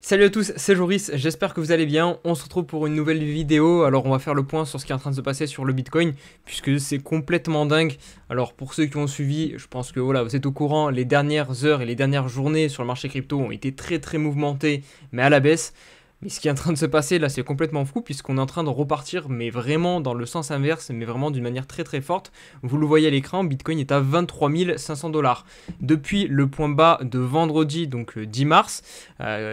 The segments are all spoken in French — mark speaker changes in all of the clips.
Speaker 1: Salut à tous, c'est Joris, j'espère que vous allez bien. On se retrouve pour une nouvelle vidéo. Alors on va faire le point sur ce qui est en train de se passer sur le Bitcoin, puisque c'est complètement dingue. Alors pour ceux qui ont suivi, je pense que voilà, vous êtes au courant, les dernières heures et les dernières journées sur le marché crypto ont été très mouvementées, mais à la baisse. Mais ce qui est en train de se passer là, c'est complètement fou, puisqu'on est en train de repartir, mais vraiment dans le sens inverse, mais vraiment d'une manière très forte. Vous le voyez à l'écran, Bitcoin est à 23 500 $. Depuis le point bas de vendredi, donc 10 mars,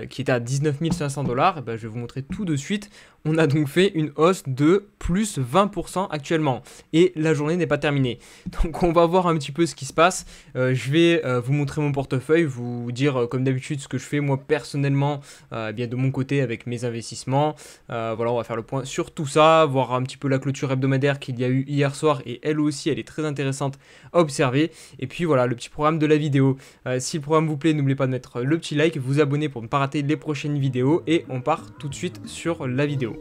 Speaker 1: qui était à 19 500 $, et ben, je vais vous montrer tout de suite. On a donc fait une hausse de plus 20% actuellement. Et la journée n'est pas terminée. Donc on va voir un petit peu ce qui se passe. Je vais vous montrer mon portefeuille, vous dire comme d'habitude ce que je fais moi personnellement bien de mon côté avec mes investissements. Voilà, on va faire le point sur tout ça, voir un petit peu la clôture hebdomadaire qu'il y a eu hier soir. Et elle aussi, elle est très intéressante à observer. Et puis voilà, le petit programme de la vidéo. Si le programme vous plaît, n'oubliez pas de mettre le petit like, vous abonner pour ne pas rater les prochaines vidéos. Et on part tout de suite sur la vidéo.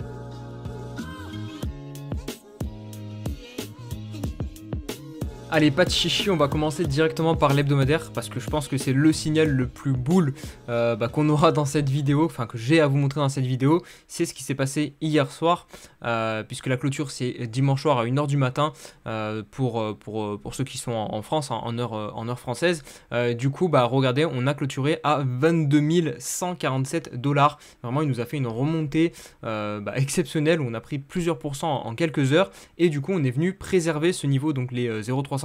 Speaker 1: Allez, pas de chichi, on va commencer directement par l'hebdomadaire parce que je pense que c'est le signal le plus boule qu'on aura dans cette vidéo, enfin que j'ai à vous montrer dans cette vidéo. C'est ce qui s'est passé hier soir, puisque la clôture c'est dimanche soir à 1h du matin pour ceux qui sont en France, en heure française. Du coup, regardez, on a clôturé à 22 147 $. Vraiment, il nous a fait une remontée exceptionnelle où on a pris plusieurs pourcents en quelques heures et du coup, on est venu préserver ce niveau, donc les 0,382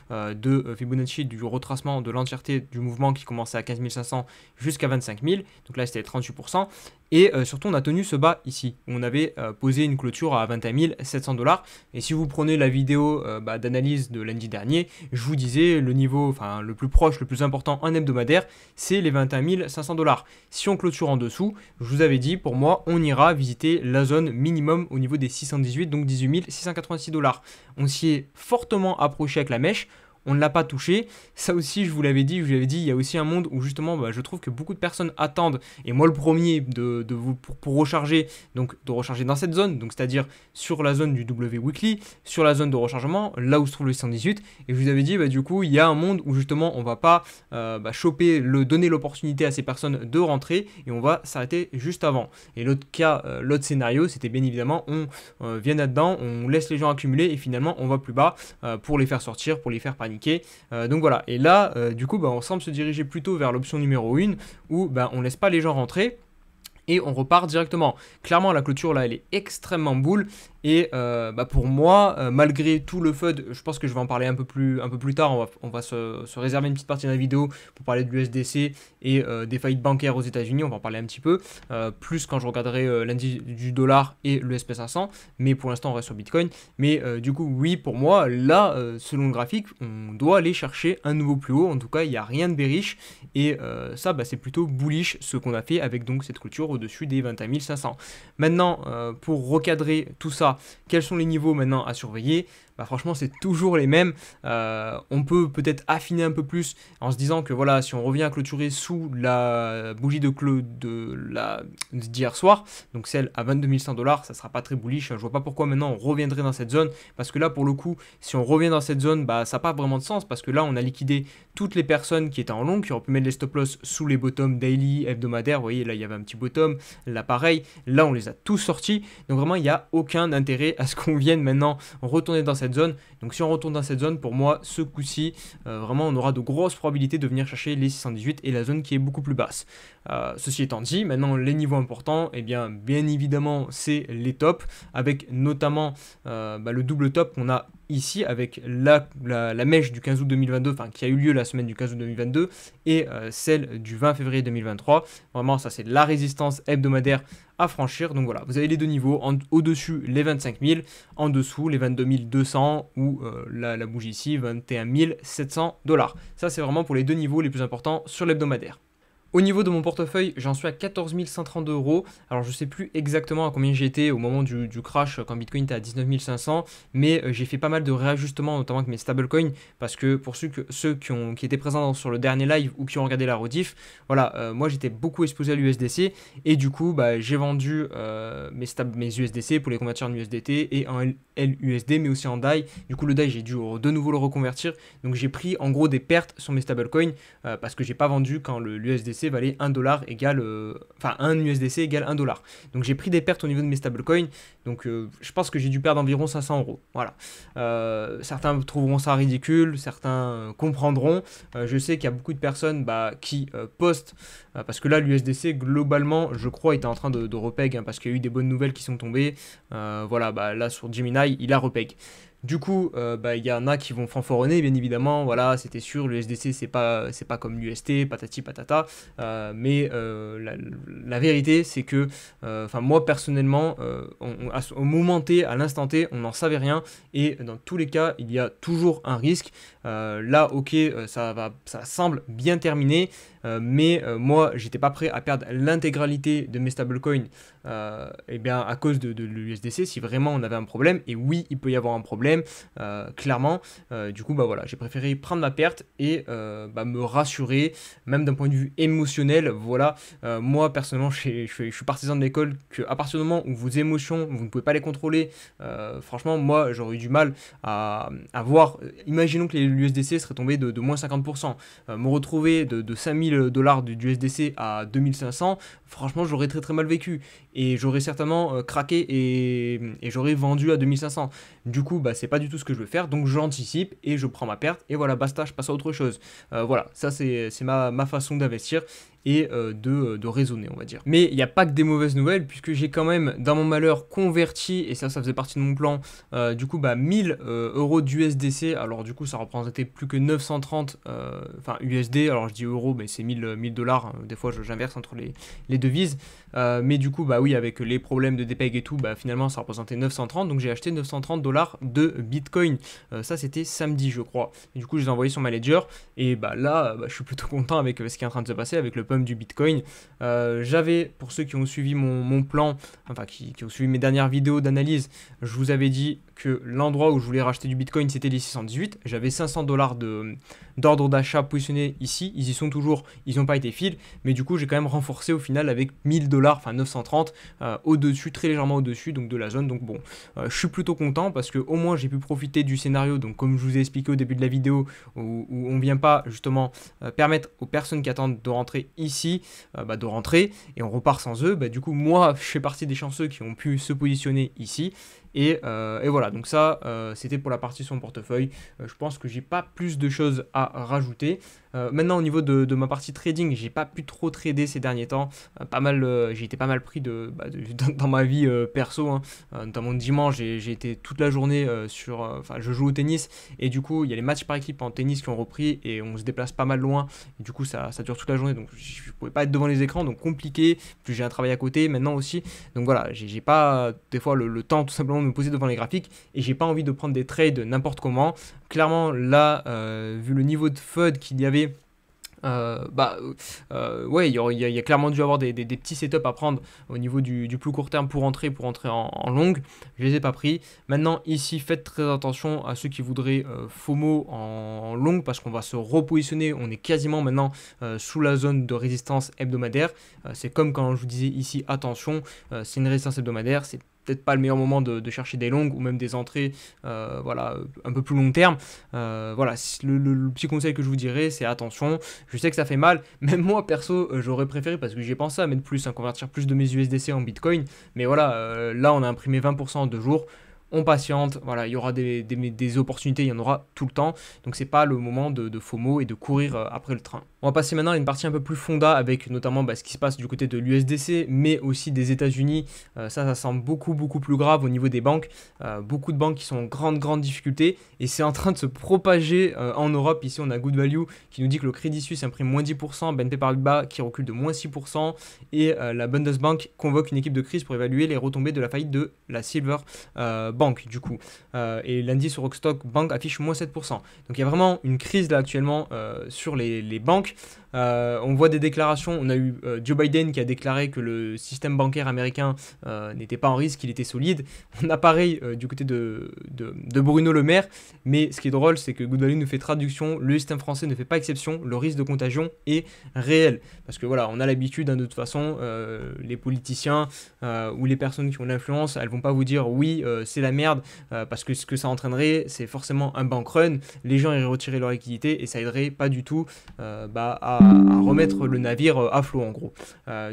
Speaker 1: de Fibonacci du retracement de l'entièreté du mouvement qui commençait à 15 500 jusqu'à 25 000. Donc là, c'était 38%. Et surtout, on a tenu ce bas ici, où on avait posé une clôture à 21 700 $. Et si vous prenez la vidéo d'analyse de lundi dernier, je vous disais le niveau, enfin le plus proche, le plus important en hebdomadaire, c'est les 21 500 $. Si on clôture en dessous, je vous avais dit, pour moi, on ira visiter la zone minimum au niveau des 618, donc 18 686 $. On s'y est fortement approché avec la mèche. On ne l'a pas touché. Ça aussi, je vous l'avais dit, il y a aussi un monde où justement, je trouve que beaucoup de personnes attendent, et moi le premier, pour recharger, donc de recharger dans cette zone, donc c'est-à-dire sur la zone du W Weekly, sur la zone de rechargement, là où se trouve le 118, et je vous avais dit, du coup, il y a un monde où justement, on va pas donner l'opportunité à ces personnes de rentrer, et on va s'arrêter juste avant. Et l'autre scénario, c'était bien évidemment, on vient là-dedans, on laisse les gens accumuler, et finalement, on va plus bas pour les faire sortir, pour les faire paniquer. Donc voilà, et là du coup on semble se diriger plutôt vers l'option numéro 1 où on laisse pas les gens rentrer et on repart directement. Clairement la clôture là elle est extrêmement boule. Et pour moi, malgré tout le FUD, je pense que je vais en parler un peu plus tard. On va se réserver une petite partie de la vidéo pour parler de l'USDC et des faillites bancaires aux États-Unis. On va en parler un petit peu, plus quand je regarderai l'indice du dollar et le SP500. Mais pour l'instant, on reste sur Bitcoin. Mais du coup, oui, pour moi, là, selon le graphique, on doit aller chercher un nouveau plus haut. En tout cas, il n'y a rien de bearish. Et ça, c'est plutôt bullish ce qu'on a fait avec donc cette clôture au-dessus des 21 500. Maintenant, pour recadrer tout ça, quels sont les niveaux maintenant à surveiller? Franchement, c'est toujours les mêmes. On peut peut-être affiner un peu plus en se disant que voilà, si on revient à clôturer sous la bougie d'hier soir, donc celle à 22 100 $, ça sera pas très bullish. Je vois pas pourquoi maintenant on reviendrait dans cette zone, parce que là, pour le coup, si on revient dans cette zone, ça n'a pas vraiment de sens, parce que là, on a liquidé toutes les personnes qui étaient en long, qui auraient pu mettre les stop loss sous les bottoms daily, hebdomadaires. Vous voyez, là, il y avait un petit bottom, là, pareil. Là, on les a tous sortis. Donc vraiment, il n'y a aucun intérêt à ce qu'on vienne maintenant retourner dans cette zone. Donc si on retourne dans cette zone, pour moi, ce coup-ci, vraiment, on aura de grosses probabilités de venir chercher les 618 et la zone qui est beaucoup plus basse. Ceci étant dit, maintenant, les niveaux importants, bien évidemment, c'est les tops, avec notamment le double top qu'on a ici avec la mèche du 15 août 2022, enfin qui a eu lieu la semaine du 15 août 2022 et celle du 20 février 2023. Vraiment, ça c'est la résistance hebdomadaire à franchir. Donc voilà, vous avez les deux niveaux, au-dessus les 25 000, en dessous les 22 200 ou la bougie ici 21 700 $. Ça c'est vraiment pour les deux niveaux les plus importants sur l'hebdomadaire. Au niveau de mon portefeuille, j'en suis à 14 132 €. Alors je sais plus exactement à combien j'étais au moment du crash quand Bitcoin était à 19 500, mais j'ai fait pas mal de réajustements, notamment avec mes stablecoins, parce que pour ceux qui étaient présents sur le dernier live ou qui ont regardé la rediff, voilà, moi j'étais beaucoup exposé à l'USDC et du coup j'ai vendu mes USDC pour les convertir en USDT et en LUSD, mais aussi en DAI. Du coup le DAI j'ai dû de nouveau le reconvertir, donc j'ai pris en gros des pertes sur mes stablecoins parce que j'ai pas vendu quand l'USDC USDC valait 1 dollar égale, enfin 1 USDC égale 1 dollar. Donc j'ai pris des pertes au niveau de mes stablecoins, donc je pense que j'ai dû perdre environ 500 euros. Voilà. Certains trouveront ça ridicule, certains comprendront. Je sais qu'il y a beaucoup de personnes qui postent, parce que là l'USDC globalement je crois était en train de repeg, hein, parce qu'il y a eu des bonnes nouvelles qui sont tombées. Voilà, là sur Gemini il a repeg. Du coup, il y en a qui vont fanfaronner, bien évidemment, voilà, c'était sûr, l'USDC c'est pas comme l'UST, patati patata, mais la vérité c'est que, moi personnellement, au moment T, à l'instant T, on n'en savait rien, et dans tous les cas, il y a toujours un risque. Là, ok, ça semble bien terminé, mais moi, j'étais pas prêt à perdre l'intégralité de mes stablecoins, à cause de l'USDC, si vraiment on avait un problème, et oui, il peut y avoir un problème. Clairement, du coup voilà, j'ai préféré prendre ma perte et me rassurer, même d'un point de vue émotionnel. Voilà, moi personnellement je suis partisan de l'école que à partir du moment où vos émotions vous ne pouvez pas les contrôler, franchement moi j'aurais eu du mal à voir, imaginons que l'USDC serait tombé de moins 50%, me retrouver de 5000 dollars du USDC à 2500, franchement j'aurais très très mal vécu et j'aurais certainement craqué et j'aurais vendu à 2500. Du coup c'est pas du tout ce que je veux faire, donc j'anticipe et je prends ma perte et voilà, basta, je passe à autre chose. Voilà, ça c'est ma façon d'investir et de raisonner, on va dire. Mais il n'y a pas que des mauvaises nouvelles, puisque j'ai quand même dans mon malheur converti, et ça faisait partie de mon plan, 1000 euros d'USDC. Alors du coup ça représentait plus que 930 USD, alors je dis euros mais c'est 1000 dollars, hein. Des fois j'inverse entre les devises, mais du coup oui, avec les problèmes de dépeg et tout, finalement ça représentait 930, donc j'ai acheté 930 dollars de Bitcoin. Ça c'était samedi je crois, et du coup je les ai envoyés sur ma ledger, et là je suis plutôt content avec ce qui est en train de se passer avec le pump du Bitcoin. J'avais, pour ceux qui ont suivi mon plan, enfin qui ont suivi mes dernières vidéos d'analyse, je vous avais dit que l'endroit où je voulais racheter du Bitcoin c'était les 618, j'avais 500 dollars d'ordre d'achat positionné ici, ils y sont toujours, ils n'ont pas été fil, mais du coup j'ai quand même renforcé au final avec 1000 dollars, enfin 930 au-dessus, très légèrement au-dessus donc de la zone. Donc bon, je suis plutôt content parce que au moins j'ai pu profiter du scénario, donc comme je vous ai expliqué au début de la vidéo, où on ne vient pas justement permettre aux personnes qui attendent de rentrer ici de rentrer, et on repart sans eux. Du coup moi je fais partie des chanceux qui ont pu se positionner ici. Et voilà, donc ça c'était pour la partie sur mon portefeuille. Je pense que j'ai pas plus de choses à rajouter. Maintenant au niveau de ma partie trading, j'ai pas pu trop trader ces derniers temps, j'ai été pas mal pris dans ma vie perso, hein. Notamment dimanche j'ai été toute la journée je joue au tennis, et du coup il y a les matchs par équipe en tennis qui ont repris et on se déplace pas mal loin, et du coup ça dure toute la journée, donc je pouvais pas être devant les écrans, donc compliqué, plus j'ai un travail à côté maintenant aussi, donc voilà, j'ai pas des fois le temps tout simplement de me poser devant les graphiques, et j'ai pas envie de prendre des trades n'importe comment. Clairement là, vu le niveau de FUD qu'il y avait, ouais, il y a clairement dû avoir des petits setups à prendre au niveau du plus court terme pour entrer en longue. Je les ai pas pris. Maintenant ici, faites très attention à ceux qui voudraient FOMO en longue, parce qu'on va se repositionner. On est quasiment maintenant sous la zone de résistance hebdomadaire. C'est comme quand je vous disais ici, attention, c'est une résistance hebdomadaire, c'est peut-être pas le meilleur moment de chercher des longues ou même des entrées un peu plus long terme. Voilà, le petit conseil que je vous dirais, c'est attention. Je sais que ça fait mal, même moi perso j'aurais préféré, parce que j'ai pensé à mettre plus, à convertir plus de mes USDC en Bitcoin, mais voilà, là on a imprimé 20% en 2 jours. On patiente, voilà, il y aura des opportunités, il y en aura tout le temps, donc c'est pas le moment de FOMO et de courir après le train. On va passer maintenant à une partie un peu plus fonda, avec notamment ce qui se passe du côté de l'USDC, mais aussi des États-Unis. Ça semble beaucoup plus grave au niveau des banques. Beaucoup de banques qui sont en grande difficulté, et c'est en train de se propager en Europe. Ici on a Good Value qui nous dit que le Crédit Suisse imprime moins 10%, BNP Paribas qui recule de moins 6%, et la Bundesbank convoque une équipe de crise pour évaluer les retombées de la faillite de la Silver Bank du coup. Et l'indice Rockstock Bank affiche moins 7%. Donc il y a vraiment une crise là actuellement sur les banques. On voit des déclarations, on a eu Joe Biden qui a déclaré que le système bancaire américain n'était pas en risque, qu'il était solide. On a pareil du côté de Bruno Le Maire, mais ce qui est drôle, c'est que Good Value nous fait traduction, le système français ne fait pas exception, le risque de contagion est réel. Parce que voilà, on a l'habitude, de toute façon, les politiciens ou les personnes qui ont l'influence, elles vont pas vous dire oui, c'est la merde, parce que ce que ça entraînerait, c'est forcément un bank run, les gens iraient retirer leur liquidité et ça aiderait pas du tout à remettre le navire à flot en gros.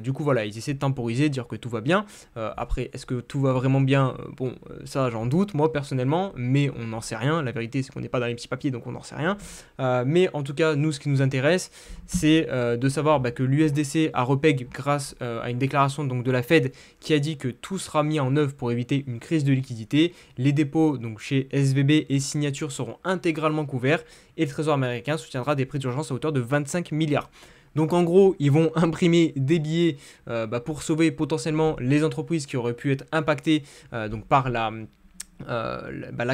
Speaker 1: Du coup voilà, ils essaient de temporiser, dire que tout va bien. Après, est-ce que tout va vraiment bien? Bon, ça j'en doute moi personnellement, mais on n'en sait rien. La vérité c'est qu'on n'est pas dans les petits papiers, donc on n'en sait rien. Mais en tout cas, nous ce qui nous intéresse, c'est de savoir que l'USDC a repeg grâce à une déclaration donc, de la Fed qui a dit que tout sera mis en œuvre pour éviter une crise de liquidité. Les dépôts donc chez SVB et Signature seront intégralement couverts et le Trésor américain soutiendra des prêts d'urgence à hauteur de 25 milliards. Donc en gros, ils vont imprimer des billets pour sauver potentiellement les entreprises qui auraient pu être impactées donc par la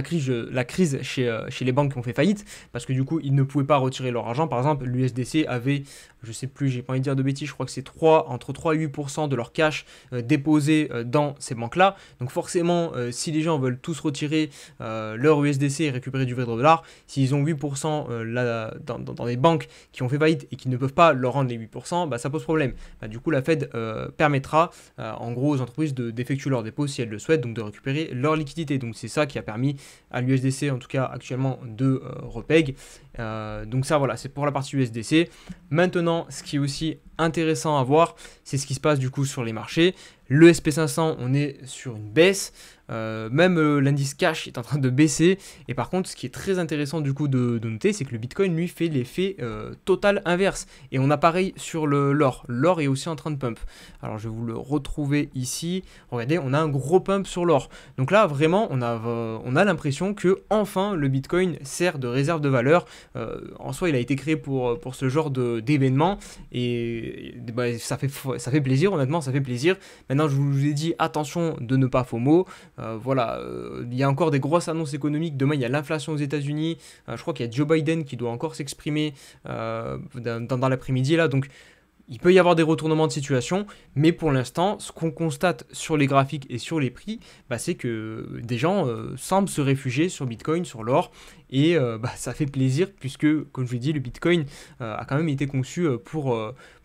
Speaker 1: crise chez les banques qui ont fait faillite, parce que du coup ils ne pouvaient pas retirer leur argent. Par exemple, l'USDC avait, je sais plus, j'ai pas envie de dire de bêtises, je crois que c'est entre 3 et 8% de leur cash déposé dans ces banques là. Donc forcément si les gens veulent tous retirer leur USDC et récupérer du vrai dollar, s'ils ont 8% dans des banques qui ont fait faillite et qui ne peuvent pas leur rendre les 8%, ça pose problème. Du coup la Fed permettra en gros aux entreprises d'effectuer leur dépôt si elles le souhaitent, donc de récupérer leur liquidité. Donc c'est ça qui a permis à l'USDC en tout cas actuellement de repeg. Donc ça voilà, c'est pour la partie USDC. Maintenant, ce qui est aussi intéressant à voir, c'est ce qui se passe du coup sur les marchés. Le SP500, on est sur une baisse, même l'indice cash est en train de baisser. Et par contre, ce qui est très intéressant du coup de noter, c'est que le Bitcoin lui fait l'effet total inverse. Et on a pareil sur l'or. L'or est aussi en train de pump. Alors je vais vous le retrouver ici. Regardez, on a un gros pump sur l'or. Donc là, vraiment, on a l'impression que enfin le Bitcoin sert de réserve de valeur. En soi, il a été créé pour ce genre d'événement. Et ça fait plaisir, honnêtement, ça fait plaisir. Maintenant, je vous ai dit, attention de ne pas FOMO. Voilà, il y a encore des grosses annonces économiques. Demain, il y a l'inflation aux États-Unis. Je crois qu'il y a Joe Biden qui doit encore s'exprimer dans l'après-midi là. Donc, il peut y avoir des retournements de situation, mais pour l'instant, ce qu'on constate sur les graphiques et sur les prix, c'est que des gens semblent se réfugier sur Bitcoin, sur l'or, et ça fait plaisir puisque, comme je vous l'ai dit, le Bitcoin a quand même été conçu pour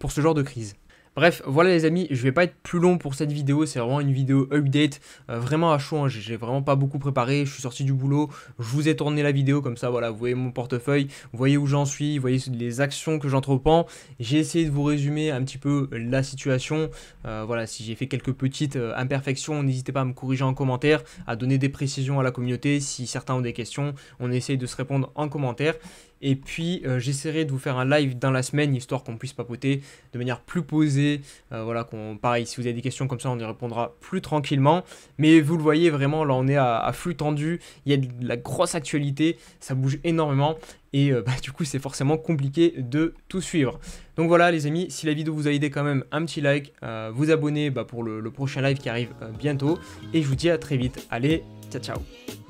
Speaker 1: ce genre de crise. Bref, voilà les amis, je vais pas être plus long pour cette vidéo, c'est vraiment une vidéo update, vraiment à chaud, hein, j'ai vraiment pas beaucoup préparé, je suis sorti du boulot, je vous ai tourné la vidéo comme ça, voilà, vous voyez mon portefeuille, vous voyez où j'en suis, vous voyez les actions que j'entreprends, j'ai essayé de vous résumer un petit peu la situation, voilà, si j'ai fait quelques petites imperfections, n'hésitez pas à me corriger en commentaire, à donner des précisions à la communauté, si certains ont des questions, on essaye de se répondre en commentaire. Et puis j'essaierai de vous faire un live dans la semaine, histoire qu'on puisse papoter de manière plus posée. Voilà, pareil, si vous avez des questions comme ça, on y répondra plus tranquillement. Mais vous le voyez, vraiment, là on est à flux tendu, il y a de la grosse actualité, ça bouge énormément. Et du coup, c'est forcément compliqué de tout suivre. Donc voilà les amis, si la vidéo vous a aidé quand même, un petit like, vous abonner pour le prochain live qui arrive bientôt. Et je vous dis à très vite. Allez, ciao ciao.